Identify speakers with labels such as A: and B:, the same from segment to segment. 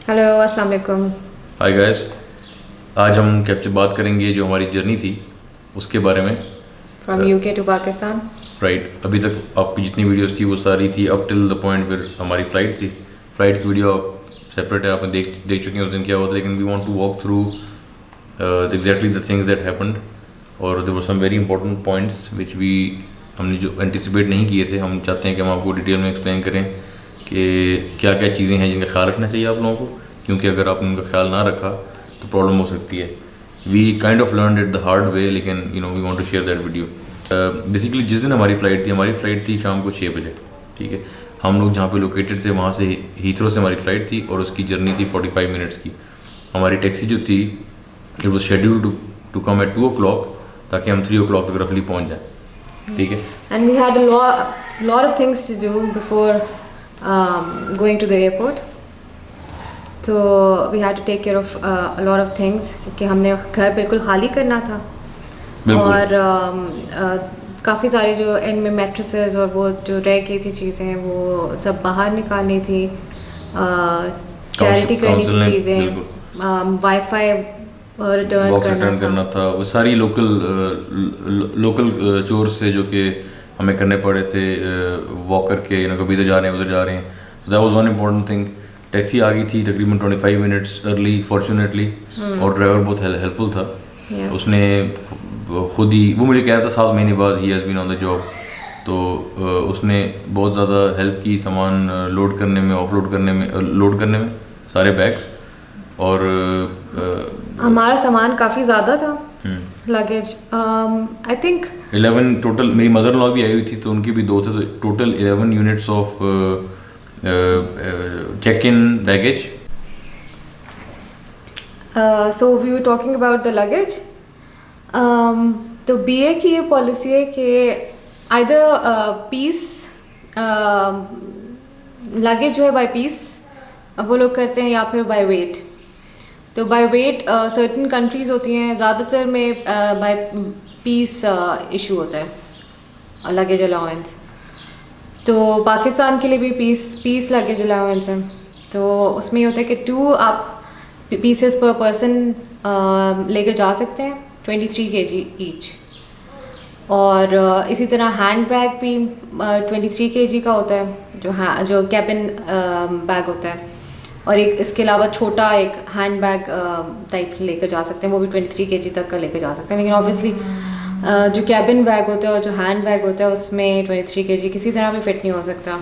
A: Hello अस्सलाम वालेकुम।
B: Hi guys. आज हम कैप्चर बात करेंगे जो हमारी जर्नी थी उसके बारे में।
A: From UK to Pakistan.
B: Right, अभी तक आपकी जितनी वीडियोस थी वो सारी थी अप टिल द पॉइंट फिर हमारी फ़्लाइट थी। फ़्लाइट की वीडियो आप सेपरेट है, आपने देख चुके हैं उस दिन क्या हुआ था, लेकिन we want to walk through exactly the things that happened. और there were some very important points which we हमने जो एंटिसिपेट नहीं किए थे। हम चाहते हैं कि हम आपको डिटेल में एक्सप्लेन करें कि क्या क्या चीज़ें हैं जिनका ख्याल रखना चाहिए आप लोगों को, क्योंकि अगर आपने उनका ख्याल ना रखा तो प्रॉब्लम हो सकती है। We kind of learn it the hard way, लेकिन we want to share that video. Basically जिस दिन हमारी फ़्लाइट थी शाम को 6 बजे। ठीक है, हम लोग जहाँ पे लोकेटेड थे वहाँ से हीथ्रो से हमारी फ़्लाइट थी और उसकी जर्नी थी 45 मिनट्स की। हमारी टैक्सी जो थी it was schedule to come at 2 o'clock ताकि हम 3 o'clock तक रफली पहुँच जाएँ। ठीक है,
A: and we had a lot of things to do before going to the airport. तो we had to take care of a lot of things क्योंकि हमने घर बिल्कुल खाली करना था।
B: बिल्कुल।
A: और काफ़ी सारे जो एंड में मैट्रेसेस और वो जो रह गई थी चीज़ें वो सब बाहर निकालनी थी, चैरिटी करनी
B: काउंसिल
A: थी
B: ने
A: चीज़ें,
B: बिल्कुल
A: वाईफाई रिटर्न
B: बॉक्स
A: करना
B: रिटर्न
A: था।
B: करना था। वो सारी लोकल चोर्स थे जो कि हमें करने पड़े थे, वॉक करके कभी इधर जा रहे हैं उधर जा रहे हैं। तो that was one important thing. Taxi आ गई थी तकरीबन 25 मिनट्स अर्ली फॉर्चुनेटली, और ड्राइवर बहुत हेल्पफुल था।
A: Yes.
B: उसने खुद ही वो मुझे कह रहा था 7 महीने बाद ही has been on the job. तो उसने बहुत ज़्यादा हेल्प की सामान लोड करने में, ऑफलोड करने में, लोड करने में सारे बैग्स। और
A: हमारा सामान काफ़ी ज़्यादा था, लगेज आई थिंक
B: 11 टोटल। मेरी मदर लॉ भी आई हुई थी तो उनके भी 2 थे, तो total 11 units of check in baggage.
A: So we were talking about the luggage. तो बीए की ये पॉलिसी है कि आइदर पीस लगेज जो है बाय पीस वो लोग करते हैं या फिर बाय वेट। तो बाय वेट सर्टेन कंट्रीज़ होती हैं, ज़्यादातर में बाय पीस इशू होता है लगेज अलाउंस। तो पाकिस्तान के लिए भी पीस लगेज अलाउंस है। तो उसमें ये होता है कि 2 आप पीसेस पर पर्सन लेकर जा सकते हैं, 23 kg ईच। और इसी तरह हैंड बैग भी 23 kg का होता है जो कैबिन बैग होता है। और एक इसके अलावा छोटा एक हैंड बैग टाइप लेकर जा सकते हैं, वो भी 23 kg तक का लेकर जा सकते हैं। लेकिन ऑब्वियसली जो कैबिन बैग होता है और जो हैंड बैग होता है उसमें 23 kg किसी तरह भी फिट नहीं हो सकता।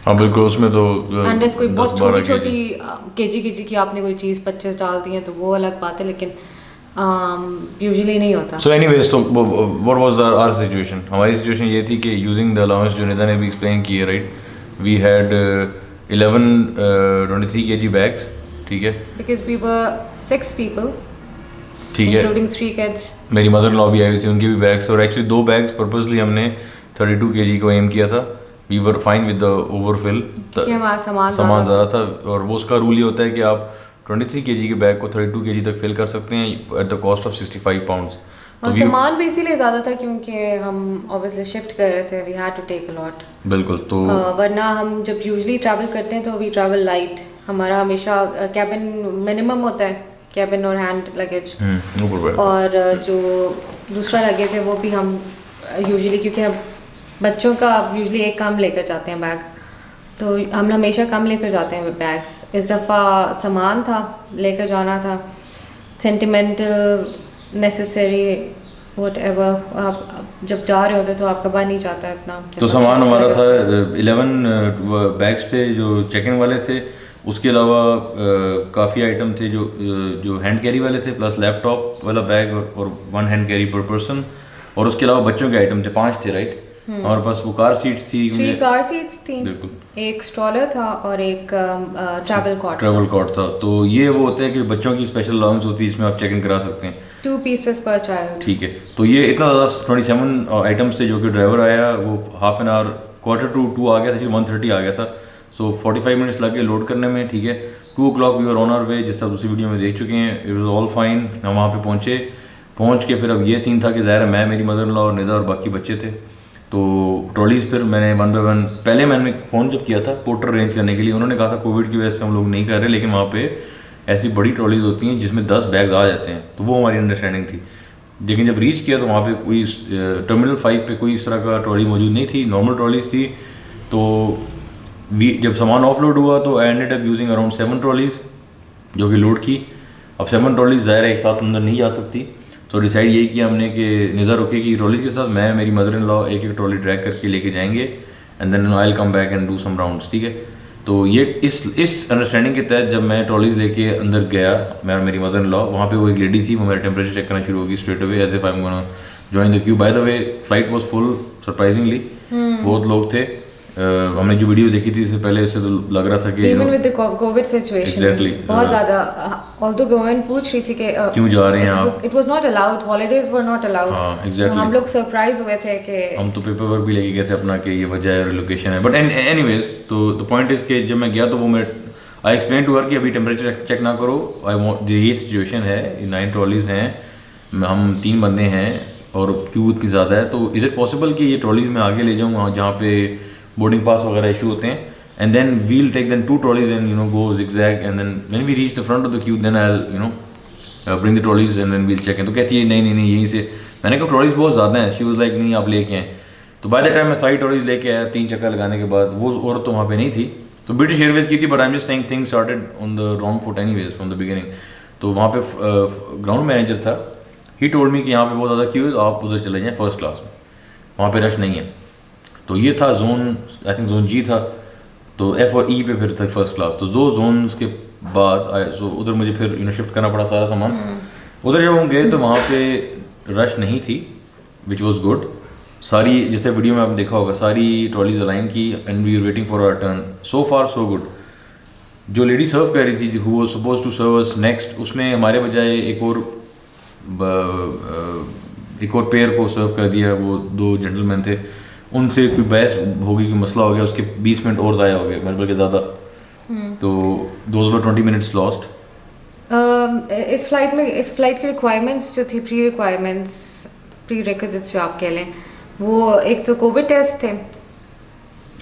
B: हाँ बिल्कुल, उसमें तो
A: अनलेस कोई बहुत
B: 10-12
A: छोटी केजी की आपने कोई चीज़ 25 डाल दी है तो वो अलग बात है, लेकिन यूजुअली नहीं होता।
B: सो एनीवेज, तो व्हाट वाज आवर सिचुएशन। हमारी सिचुएशन ये थी कि यूजिंग द अलाउंस जो निदा ने भी एक्सप्लेन की है, right, we had 11 23 kg bags. ठीक है,
A: बिकॉज वी वर 6 people
B: ठीक है,
A: इंक्लूडिंग 3 kids।
B: मेरी मदर लॉ भी आई हुई थी, उनके भी बैग्स। और एक्चुअली 2 बैग्स पर्पसली हमने 32 kg को एम किया था। We were fine with the overfill,
A: कि हमारा सामान
B: सामान ज़्यादा था। और वो उसका रूल ये होता है कि आप 23 kg के बैग को 32 kg तक फिल कर सकते हैं at the cost of 65 pounds।
A: और सामान भी इसीलिए ज़्यादा था क्योंकि हम ऑब्वियसली शिफ्ट कर रहे थे, we had to take a lot.
B: बिल्कुल। तो
A: वरना हम जब यूजुअली ट्रैवल करते हैं तो वी ट्रैवल लाइट। हमारा हमेशा कैबिन मिनिमम होता है, कैबिन और हैंड लगेज। और जो दूसरा लगेज है वो भी हम यूजुअली, क्योंकि हम बच्चों का यूजुअली एक कम लेकर जाते हैं बैग, तो हम हमेशा कम लेकर जाते हैं बैग्स। इस दफ़ा सामान था लेकर जाना था, सेंटिमेंटल नेसेसरी व्हाटएवर। आप जब जा रहे होते तो आपका बन नहीं जाता है इतना।
B: तो सामान हमारा था 11 बैग्स थे जो चेक इन वाले थे। उसके अलावा काफ़ी आइटम थे जो हैंड कैरी वाले थे, प्लस लैपटॉप वाला बैग और 1 हैंड कैरी पर पर्सन। और उसके अलावा बच्चों के आइटम थे 5 थे, राइट। हमारे पास वो कार सीट्स थी,
A: 3 कार सीट्स थी,
B: बिल्कुल,
A: एक स्ट्रॉलर था और एक ट्रैवल कॉट
B: था। तो ये वो होता है कि बच्चों की स्पेशल अलाउंस होती है, इसमें आप चेक इन करा सकते हैं
A: 2 pieces per child।
B: ठीक है। तो ये इतना ज़्यादा 27 आइटम्स थे जो कि ड्राइवर आया वो हाफ एन आवर 1:45 आ गया था, 1:30 आ गया था। सो 45 मिनट्स लगे लोड करने में। ठीक है, 2 o'clock we are on our way, जिस तरह दूसरी वीडियो में देख चुके हैं। It was all fine. हम वहाँ पे पहुँच के फिर अब ये सीन था कि ज़ाहिर है मैं, मेरी मदर इन लॉ और निदा और बाकी बच्चे थे। तो ट्रॉलीज़ फिर मैंने 1 बाय 1 पहले मैंने फ़ोन जब किया था पोर्टर अरेंज करने के लिए, उन्होंने कहा था कोविड की वजह से हम लोग नहीं कर रहे, लेकिन वहाँ पे ऐसी बड़ी ट्रॉलीज़ होती हैं जिसमें 10 बैग्स आ जाते हैं, तो वो हमारी अंडरस्टैंडिंग थी। लेकिन जब रीच किया तो वहाँ पे कोई टर्मिनल 5 पे कोई इस तरह का ट्रॉली मौजूद नहीं थी, नॉर्मल ट्रॉलीज़ थी। तो जब सामान ऑफलोड हुआ तो I ended up using around 7 trolleys जो कि लोड की। अब 7 ट्रॉलीज़ ज़ाहिर है एक साथ अंदर नहीं जा सकती, तो डिसाइड यही किया हमने कि निज़र रुकेगी ट्रॉलीज़ के साथ, मैं मेरी मदर इन लॉ एक ट्रॉली ड्रैग करके लेके जाएंगे and then I will come back and do some rounds, ठीक है। तो ये इस अंडरस्टैंडिंग के तहत जब मैं ट्रॉलीज़ लेके अंदर गया, मैं और मेरी मदर इन लॉ, वहाँ पे वो एक लेडी थी, वो मेरा टेम्परेचर चेक करना शुरू होगी straight away as if I am gonna join the queue. By the way flight was full surprisingly, बहुत लोग थे। हमने जो वीडियो देखी थी इससे पहले से तो लग रहा था कि
A: even with the Covid situation
B: Exactly.
A: बहुत ज़्यादा, ऑल्दो गवर्नमेंट पूछ रही थी कि
B: क्यों जा रहे हैं आप,
A: it was not allowed, holidays were not allowed.
B: हाँ एग्जैक्टली,
A: हम लोग सरप्राइज हुए थे कि
B: हम तो पेपर वर्क भी लेके गए थे अपना कि ये वजह है रिलोकेशन है। बट एनीवेज तो द पॉइंट इज कि जब मैं गया तो वो मैं आई एक्सप्लेन टू हर कि अभी टेम्परेचर चेक ना करो, आई वांट ये सिचुएशन है, 9 ट्रॉलीज़ हैं, हम 3 बंदे हैं और क्यू इतनी ज़्यादा है, तो इज़ इट पॉसिबल कि ये ट्रॉलीज़ मैं आगे ले जाऊँ जहाँ पे बोर्डिंग पास वगैरह इशू होते हैं, and then we'll take then 2 trolleys and you know go zigzag and then when we reach the front of the queue then I will you know bring the trolleys and then we'll check in. तो कहती है नहीं यहीं से। मैंने कहा trolleys बहुत ज़्यादा हैं, शी वाज लाइक नहीं आप लेके आएँ। तो बाय द टाइम मैं सारी ट्रॉलीज़ लेके आया 3 चक्कर लगाने के बाद, वो औरत तो वहाँ पे नहीं थी, तो ब्रिटिश एयरवेज की थी, but I am just saying things started on the wrong foot anyways from the beginning. तो वहाँ पे ग्राउंड मैनेजर था, ही टोल्ड मी कि यहाँ पे बहुत ज़्यादा क्यू है, आप उधर चले जाएँ फर्स्ट क्लास में, वहाँ पे रश नहीं है। तो ये था जोन, आई थिंक जोन जी था, तो एफ और ई पे फिर था फर्स्ट क्लास। तो 2 जोन्स के बाद सो उधर मुझे फिर यू नो शिफ्ट करना पड़ा सारा सामान। उधर जब हम गए तो वहाँ पे रश नहीं थी, विच वॉज गुड। सारी जैसे वीडियो में आपने देखा होगा सारी ट्रॉलीज अलाइन की and we are waiting for our turn, so far so good. जो लेडी सर्व कर रही थी who was suppose to serve us next, उसने हमारे बजाय एक और पेयर को सर्व कर दिया। वो 2 जेंटलमैन थे, उनसे कोई बहस हो गई, कोई मसला हो गया, उसके 20 मिनट और ज़ाया हो गए, मेरे बल्कि ज़्यादा। तो दोज वर 20 मिनट्स लॉस्ट।
A: इस फ्लाइट की रिक्वायरमेंट्स जो थी, प्री रिक्विजिट्स जो आप कह लें, वो एक तो कोविड टेस्ट थे,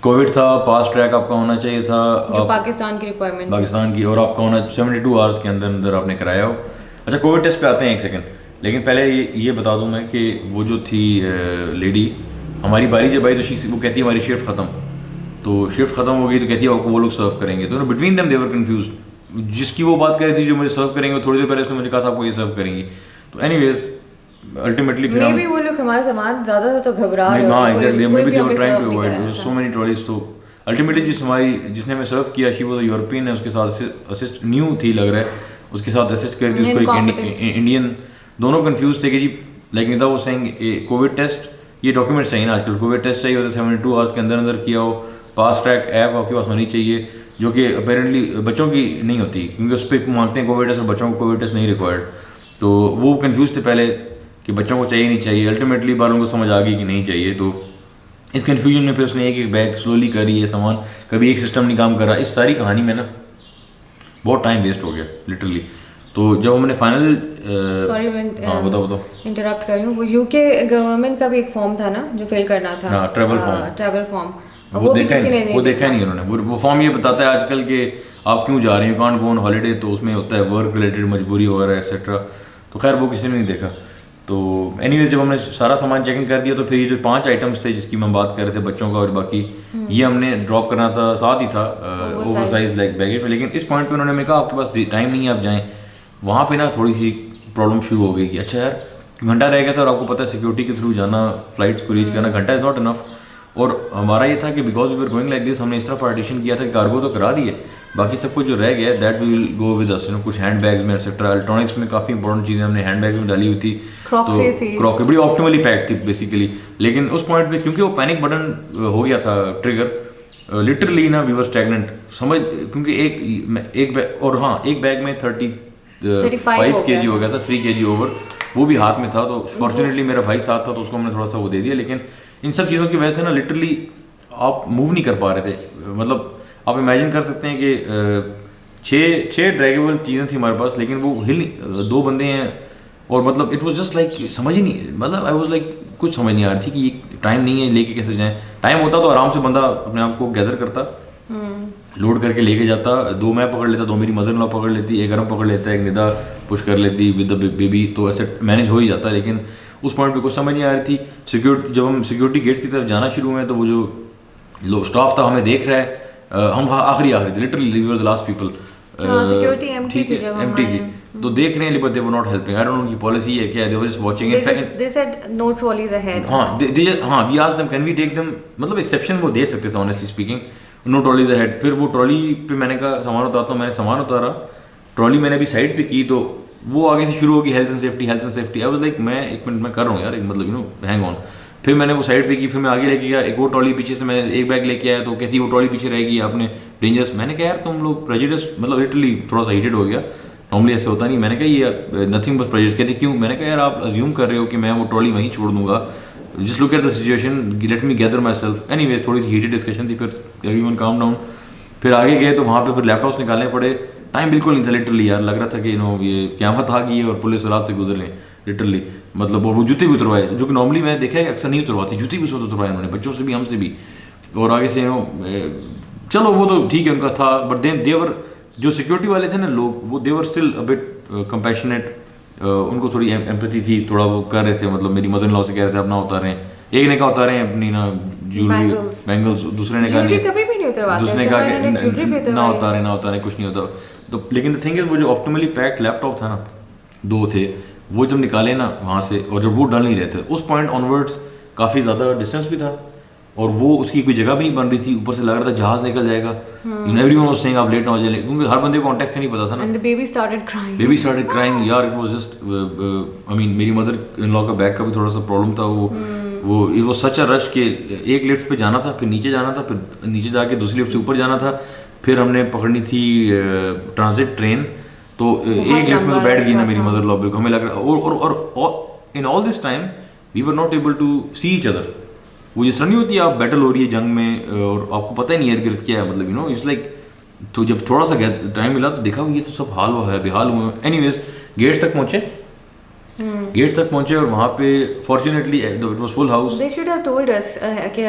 B: कोविड था, पास ट्रैक आपका होना चाहिए था,
A: जो पाकिस्तान की रिक्वायरमेंट,
B: पाकिस्तान की, और आपका होना 72 आवर्स के अंदर अंदर आपने कराया हो। अच्छा कोविड टेस्ट पे आते हैं एक सेकंड, लेकिन पहले ये बता दूं मैं कि वो जो थी लेडी, हमारी बारी जब आई तो वो कहती है हमारी शिफ्ट ख़त्म, तो शिफ्ट ख़त्म हो गई तो कहती है आपको वो लोग सर्व करेंगे। तो between them they were confuse, जिसकी वो बात कर रही थी जो मुझे सर्व करेंगे, वो थोड़ी देर पहले उसने मुझे कहा था आपको ये सर्व करेंगी। तो एनीवेज अल्टीमेटली फिर
A: मे बी वो लोग हमारा सामान ज़्यादा तो घबरा रहे
B: हाँ exactly, may be they were trying to avoid so many trolleys. तो अल्टीमेटली जिसने हमें सर्व किया शी वो यूरोपियन है, उसके साथ असिस्ट न्यू थी लग रहा है, उसके साथ असिस्ट कर रही थी उसको एक इंडियन। दोनों कंफ्यूज थे कि जी लाइक निदा वो सेइंग कोविड टेस्ट, ये डॉक्यूमेंट चाहिए ना आजकल, कोविड टेस्ट चाहिए होता है 72 आवर्स के अंदर अंदर किया हो, पास ट्रैक ऐप आपके पास होनी चाहिए, जो कि अपेरेंटली बच्चों की नहीं होती क्योंकि उस पर मांगते हैं कोविड टेस्ट और बच्चों को कोविड टेस्ट नहीं रिक्वायर्ड। तो वो कंफ्यूज थे पहले कि बच्चों को चाहिए नहीं चाहिए, अल्टीमेटली बालों को समझ आ गई कि नहीं चाहिए। तो इस कन्फ्यूजन में फिर उसने एक बैग स्लोली करी है सामान, कभी एक सिस्टम नहीं काम कर रहा। इस सारी कहानी में ना बहुत टाइम वेस्ट हो गया लिटरली। तो जब हमने फाइनल
A: सॉरी
B: बताओ
A: इंटरप्ट कर रही हूँ, वो यूके गवर्नमेंट का भी एक फॉर्म था ना जो फिल करना था,
B: हाँ ट्रैवल फॉर्म,
A: वो देखा
B: नहीं उन्होंने। वो फॉर्म ये बताता है आजकल कि आप क्यों जा रहे हैं, कांट गो ऑन हॉलीडे, तो उसमें होता है वर्क रिलेटेड मजबूरी वगैरह एक्सेट्रा। तो खैर वो किसी ने नहीं देखा। तो एनीवेज जब हमने सारा सामान चेकिंग कर दिया तो फिर ये जो 5 आइटम्स थे जिसकी हम बात कर रहे थे बच्चों का और बाकी ये हमने ड्रॉप करना था, साथ ही था ओवरसाइज लाइक बैगेज में। लेकिन इस पॉइंट पे उन्होंने कहा आपके पास टाइम नहीं है आप जाएँ। वहाँ पे ना थोड़ी सी प्रॉब्लम शुरू हो गई कि अच्छा यार घंटा रह गया था और आपको पता है सिक्योरिटी के थ्रू जाना, फ्लाइट्स को रीच करना, घंटा इज़ नॉट इनफ। और हमारा ये था कि because we are going like this, हमने इस तरह पार्टीशन किया था कि कार्गो तो करा दिए, बाकी सब कुछ जो रह गया that we will go with us, कुछ हैंड बैग्स में एक्सेट्रा। इलेक्ट्रॉनिक्स में काफ़ी इंपॉर्टेंट चीज़ें हमने हैंड बैग्स में डाली हुई थी, तो क्रॉकरी बड़ी ऑप्टिमली पैक थी बेसिकली। लेकिन उस पॉइंट पे क्योंकि वो पैनिक बटन हो गया था ट्रिगर, लिटरली ना वी वर स्टैग्नेंट समझ, क्योंकि एक बैग और हाँ एक बैग में 35 kg हो गया था, 3 kg ओवर, वो भी हाथ में था। तो फॉर्चुनेटली मेरा भाई साथ था तो उसको हमने थोड़ा सा वो दे दिया। लेकिन इन सब चीज़ों की वजह से ना लिटरली आप मूव नहीं कर पा रहे थे। मतलब आप इमेजिन कर सकते हैं कि 6 ड्रैगेबल चीज़ें थी हमारे पास, लेकिन वो हिल 2 बंदे हैं और मतलब इट वाज जस्ट लाइक समझ ही नहीं, मतलब आई वाज लाइक कुछ समझ नहीं आ रही थी कि ये टाइम नहीं है, लेके कैसे जाएं। टाइम होता तो आराम से बंदा अपने आप को गैदर करता, लोड करके लेके जाता, 2 मैं पकड़ लेता, 2 मेरी मदर इन लॉ पकड़ लेती, एक अरम पकड़ लेता, एक निदा पुश कर लेती विद द बेबी, तो ऐसे मैनेज हो ही जाता। लेकिन उस पॉइंट पे कुछ समझ नहीं आ रही थी। सिक्योरिटी, जब हम सिक्योरिटी गेट की तरफ जाना शुरू हुए तो वो जो स्टाफ था हमें देख रहा है, हम आखिरी थे, literally we were the last people,
A: security empty थी जब हम
B: एम्प्टी थी, तो देख रहे हैं but they were not helping. I don't know उनकी पॉलिसी है क्या, they were just watching it.
A: They said no trolleys ahead.
B: हाँ we asked them can we take them, मतलब एक्सेप्शन वो दे सकते थे honestly speaking, no trolleys ahead. फिर वो ट्रॉली पे मैंने कहा सामान उतारता हूँ, मैंने सामान उतारा, ट्रॉली मैंने अभी साइड पे की तो वो आगे से शुरू होगी health and safety, health and safety. I was like मैं 1 मिनट में कर रहा हूँ यार, मतलब यू नो हैंग ऑन। फिर मैंने वो साइड पे की, फिर मैं आगे लेके गया, एक और ट्रॉली पीछे से मैं एक बैग लेके आया तो कहती वो ट्रॉली पीछे रहेगी, आपने डेंजरस। मैंने कहा यार तुम लोग प्रेजुडिस, मतलब लिटरली थोड़ा सा हीटेड हो गया, नॉर्मली ऐसे होता नहीं। मैंने कहा ये नथिंग बट प्रेजुडिस। कहती क्यों? मैंने कहा यार आप अज्यूम कर रहे हो कि मैं वो ट्रॉली वहीं छोड़ दूंगा, just look at the situation, let me gather my self. Anyways थोड़ी सी हीटेड डिस्कशन थी, फिर एवरीवन काम डाउन। फिर आगे गए तो वहाँ पे फिर लैपटॉप्स निकालने पड़े, टाइम बिल्कुल नहीं था लिटरली यार, लग रहा था कि नो ये क़यामत आ गई है और पुलिस रात से गुजर रहे हैं लिटरली। मतलब वो जूते भी उतरवाए, जो कि नॉर्मली मैं देखा है अक्सर नहीं उतरवाती, जूते भी उतरवाए उन्होंने, बच्चों से भी, हमसे भी। और आगे से चलो वो तो ठीक है उनका था, बट देवर जो सिक्योरिटी वाले थे ना लोग, वो देवर स्टिल अ बिट कंपैशनेट, उनको थोड़ी एम्पैथी थी, थोड़ा वो कर रहे थे। मतलब मेरी मदर इन लॉ से कह रहे थे अपना उतारें, एक ने कहा उतारें अपनी ना ज्वेलरी बैंगल्स, दूसरे ने कहा
A: कभी भी नहीं उतरवाते,
B: दूसरे ने कहा कि ना उतारें कुछ नहीं होता। तो लेकिन द थिंग इज वो जो ऑप्टिमली पैक्ड लैपटॉप था ना, 2 थे, वो जब निकाले ना वहाँ से, और जब वो डल नहीं रहे थे, उस पॉइंट ऑनवर्ड्स काफ़ी ज़्यादा डिस्टेंस भी था और वो उसकी कोई जगह भी नहीं बन रही थी, ऊपर से लग रहा था जहाज़ निकल जाएगा। एवरीवन वाज सेइंग आप लेट ना हो जाए, क्योंकि हर बंदे को कॉन्टेक्ट का नहीं पता था ना।
A: And the baby started crying
B: यार, it was just I mean मेरी मदर इन लॉ का बैग का भी थोड़ा सा प्रॉब्लम था, वो it was such a rush के एक लिफ्ट पे जाना था, फिर नीचे जाना था, फिर नीचे जाके दूसरी लिफ्ट से ऊपर जाना था, फिर हमने पकड़नी थी ट्रांजिट ट्रेन, तो एक लिफ्ट में तो बैठ गई ना मेरी मदर लॉ, बिल्कुल हमें लग रहा। और in all this time we were not able to see each other. वो जिस तरह नहीं होती आप बैटल हो रही है जंग में और आपको पता ही नहीं है गिरफ्त क्या है, मतलब यू नो इट्स लाइक। तो जब थोड़ा सा टाइम मिला तो देखा ये तो सब हाल हुआ है, बेहाल हुए। एनीवेज गेट्स तक पहुंचे और वहाँ पे fortunately it was full house.
A: They should have told us कि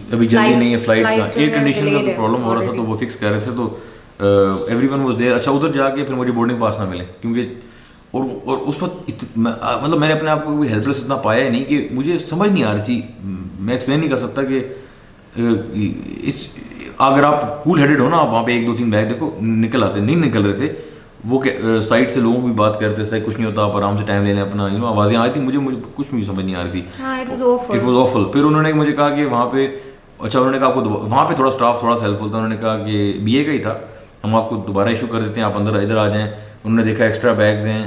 B: अभी जल्दी नहीं है फ्लाइट का, एयर कंडीशन का तो प्रॉब्लम हो रहा था, तो वो फिक्स कर रहे थे, तो एवरीवन वाज देयर। अच्छा, उधर जाके फिर मुझे बोर्डिंग पास ना मिले, क्योंकि और उस वक्त मतलब मैंने अपने आप को भी हेल्पलेस इतना पाया ही नहीं कि मुझे समझ नहीं आ रही थी। मैं एक्सप्लेन नहीं कर सकता कि इस अगर आप कूल हेडेड हो ना, आप वहाँ पे 1-2-3 बैग देखो निकल आते, नहीं निकल रहे थे वो। साइड से लोगों भी बात करते थे, कुछ नहीं होता, आप आराम से टाइम ले लें अपना, यू नो आवाज़ें आई थी, मुझे कुछ भी समझ नहीं आ रही थी। It was awful. फिर उन्होंने मुझे कहा कि वहाँ पे, अच्छा उन्होंने कहा आपको वहाँ पे थोड़ा स्टाफ थोड़ा सा हेल्पफुल था, उन्होंने कहा कि BA का ही था, हम आपको दोबारा इशू कर देते हैं, आप अंदर इधर आ जाएँ। उन्होंने देखा एक्स्ट्रा बैग्स हैं,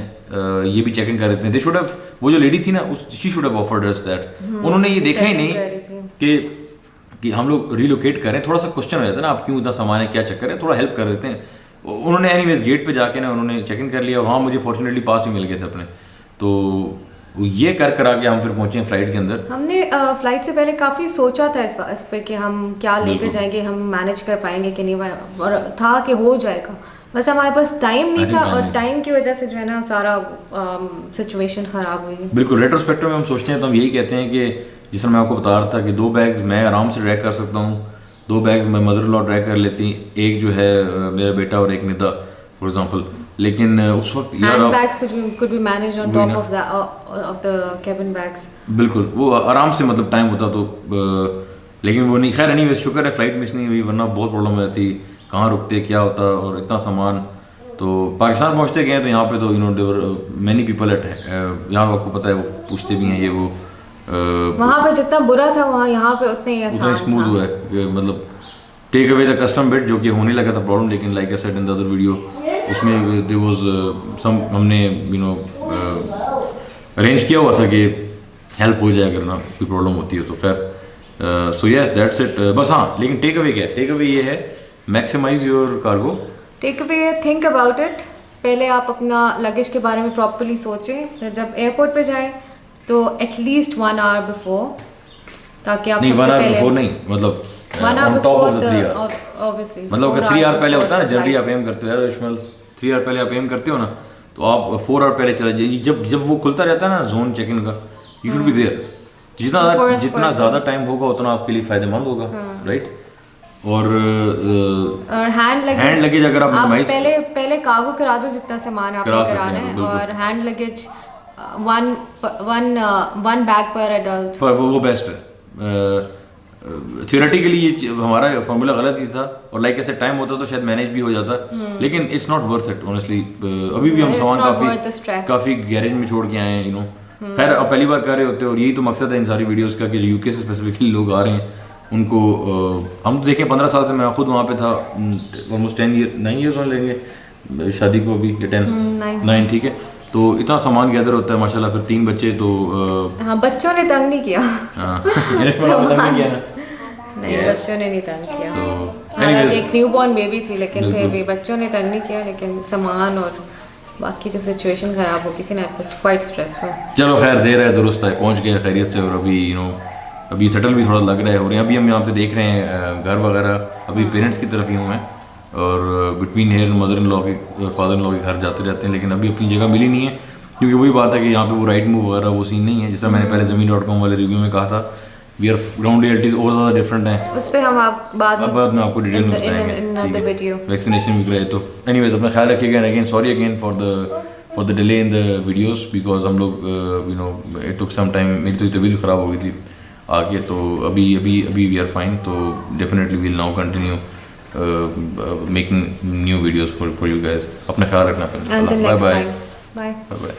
B: ये भी चेकिंग कर देते हैं। दे शुड हैव, वो जो लेडी थी ना, she should have offered us that. उन्होंने ये देखा ही नहीं कि हम लोग रिलोकेट करें। थोड़ा सा क्वेश्चन हो जाता है ना, आप क्यों इतना सामान है, क्या चक्कर है, थोड़ा हेल्प कर देते हैं। उन्होंने एनीवेज गेट पे जाके ना उन्होंने चेक इन कर लिया, वहाँ मुझे फॉर्चुनेटली पास भी मिल गए थे अपने। तो ये कर आके हम फिर पहुंचे फ्लाइट के अंदर।
A: हमने फ्लाइट से पहले काफ़ी सोचा था इस पे कि हम क्या लेकर जाएंगे, हम मैनेज कर पाएंगे कि नहीं, और था कि हो जाएगा, बस हमारे पास टाइम नहीं था, और टाइम की वजह से जो है ना सारा सिचुएशन ख़राब हुई।
B: बिल्कुल, रेट्रोस्पेक्टिव में हम सोचते हैं तो हम यही कहते हैं कि जिस तरह मैं आपको बता रहा था कि 2 बैग्स मैं आराम से ड्रैग कर सकता हूँ, 2 बैग्स मैं मदर इन लॉ ड्रैग कर लेती, एक जो है मेरा बेटा और एक निदा फॉर एग्जांपल। लेकिन उस वक्त यार
A: bags could be managed on top of the cabin bags।
B: बिल्कुल, वो आराम से मतलब टाइम होता तो, लेकिन वो नहीं। खैर एनीवेज शुक्र है फ्लाइट मिस नहीं हुई, वरना बहुत प्रॉब्लम हो जाती, कहाँ रुकते क्या होता, और इतना सामान। तो पाकिस्तान पहुँचते गए तो यहाँ पे तो you know there are many people at, यहाँ आपको पता है वो पूछते भी हैं ये वो।
A: वहाँ पे जितना बुरा था वहाँ यहाँ पे उतना
B: स्मूथ हुआ है, मतलब take away the custom bit, जो कि होने लगा था प्रॉब्लम, लेकिन like I said in the other video, उसमें देयर वाज सम, हमने यू नो अरेंज किया हुआ था कि हेल्प हो जाए अगर ना कोई प्रॉब्लम होती है तो। खैर सो या दैट्स इट। बस हाँ, लेकिन टेक अवे क्या है? टेक अवे ये है, maximise your cargo.
A: Take away, think about it. पहले आप अपना लगेज के बारे में प्रॉपर्ली सोचें, फिर जब एयरपोर्ट पे जाएं तो एटलीस्ट 1 hour बिफोर, ताकि आप
B: नहीं 1 hour बिफोर नहीं, मतलब
A: 1 hour
B: बिफोर
A: ऑब्वियसली,
B: मतलब अगर 3 hour पहले होता है ना, जल्दी आप एम करते हो यार इस्माइल, 3 hour पहले आप एम करते हो ना, तो आप 4 hour पहले चले जाइए। जब वो खुलता रहता है ना जोन चेक इन का, यू शुड बी देयर जितना ज़्यादा टाइम होगा उतना आपके लिए फ़ायदेमंद होगा, राइट। और
A: हैंड
B: लगेज अगर आप
A: पहले कार्गो करा दो जितना सामान आपने कराना है, और हैंड लगेज वन बैग पर एडल्ट,
B: वो बेस्ट है। थियोरेटिकली ये हमारा फार्मूला गलत ही था, और लाइक ऐसे टाइम होता तो शायद मैनेज भी हो जाता, लेकिन it's not worth it honestly. अभी भी हम सामान काफ़ी गैरेज में छोड़ के आए हैं, यू नो। खैर अब पहली बार कर रहे होते हैं, और यही तो मकसद है इन सारी वीडियोस का कि यूके से स्पेसिफिकली लोग आ रहे हैं, उनको हम देखें 15 साल से मैं खुद वहाँ पे था, ऑलमोस्ट 9 ईयर्स होने लेंगे शादी को अभी, 9, ठीक है। तो इतना सामान गैदर होता है माशाल्लाह। फिर 3 बच्चे, तो
A: हाँ बच्चों ने तंग नहीं किया। नहीं बच्चों ने नहीं तंग किया, एक न्यूबॉर्न बेबी थी, लेकिन फिर भी बच्चों ने तंग नहीं किया, लेकिन सामान और बाकी जो सिचुएशन खराब हो गई थी ना, इट वाज क्वाइट स्ट्रेसफुल।
B: चलो खैर देर है दुरुस्त है, पहुंच गए खैरियत से, और अभी यू नो अभी सेटल भी थोड़ा लग रहा है। और अभी हम यहाँ पे देख रहे हैं घर वगैरह, अभी पेरेंट्स की तरफ ही हूँ मैं, और between her mother in law के फादर इन लॉ के घर जाते रहते हैं, लेकिन अभी अपनी जगह मिली नहीं है, क्योंकि वही बात है कि यहाँ पे वो राइट मूव वगैरह वो सीन नहीं है, जैसा मैंने पहले ज़मीन.com वाले रिव्यू में कहा था। वी आर ग्राउंड रियलिटीज और ज़्यादा डिफरेंट हैं,
A: उस पर हम आप बाद में
B: आपको डिटेल में बताएंगे। वैक्सीनेशन भी कराए। तो एनीवेज अपना ख्याल रखिएगा, again sorry again for the delay in the videos, because हम लोग you know it took some time, मेरी तो तबीयत ख़राब हो गई थी आगे। तो अभी वी आर फाइन, तो definitely we'll now continue making new videos for you guys. अपना ख्याल रखना अपना, बाय बाय।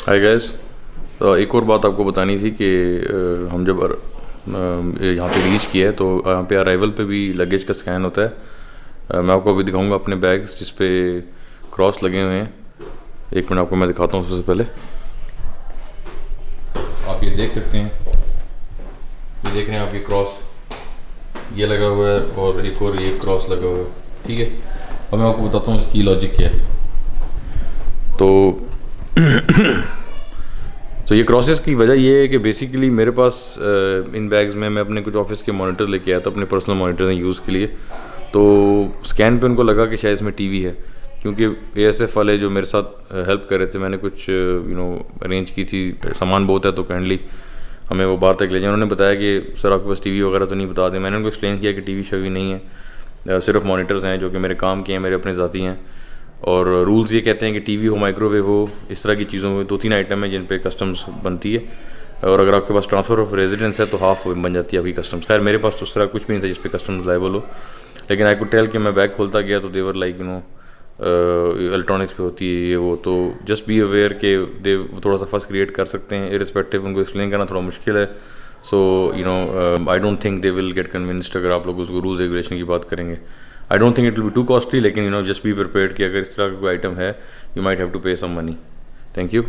B: हाय गाइस, तो एक और बात आपको बतानी थी कि हम जब यहाँ पे रीच किया है, तो यहाँ पे अराइवल पे भी लगेज का स्कैन होता है। मैं आपको अभी दिखाऊंगा अपने बैग्स जिस पे क्रॉस लगे हुए हैं। एक मिनट आपको मैं दिखाता हूँ। सबसे पहले आप ये देख सकते हैं, ये देख रहे हैं आप, ये क्रॉस ये लगा हुआ है, और एक और ये क्रॉस लगा हुआ है, ठीक है। अब मैं आपको बताता हूँ इसकी लॉजिक क्या है। तो ये क्रॉसेस की वजह ये है कि बेसिकली मेरे पास इन बैग्स में मैं अपने कुछ ऑफिस के मॉनिटर लेके आया था, अपने पर्सनल मॉनिटर हैं यूज़ के लिए। तो स्कैन पे उनको लगा कि शायद इसमें टीवी है, क्योंकि एएसएफ वाले जो मेरे साथ हेल्प कर रहे थे, मैंने कुछ यू नो अरेंज की थी, सामान बहुत है तो काइंडली हमें वो बाहर तक ले जाए। उन्होंने बताया कि सर आपके पास टीवी वगैरह तो नहीं, बता दें। मैंने उनको एक्सप्लेन किया कि टीवी शवी नहीं है, सिर्फ मॉनिटर्स हैं जो कि मेरे काम के हैं, मेरे अपने ज़ाती हैं। और रूल्स ये कहते हैं कि टीवी हो, माइक्रोवेव हो, इस तरह की चीज़ों में 2-3 आइटम है जिन पे कस्टम्स बनती है, और अगर आपके पास ट्रांसफ़र ऑफ रेजिडेंस है तो हाफ बन जाती है आपकी कस्टम्स। खैर मेरे पास तो उस तरह कुछ भी नहीं था जिस पे कस्टम्स लायबल हो, लेकिन आई कुड टेल कि मैं बैग खोलता गया तो देवर लाइक यू नो इलेक्ट्रॉनिक्स पे होती है ये वो। तो जस्ट बी अवेयर कि दे थोड़ा सा फर्स क्रिएट कर सकते हैं, इरिस्पेक्टिव उनको एक्सप्लेन करना थोड़ा मुश्किल है। So you know I don't think they will get convinced अगर आप लोग उसको रूल्स रेगुलेशन की बात करेंगे। I don't think it will be too costly, लेकिन you know just be prepared कि अगर इस तरह का कोई आइटम है, यू माइट हैव टू पे सम मनी। Thank you.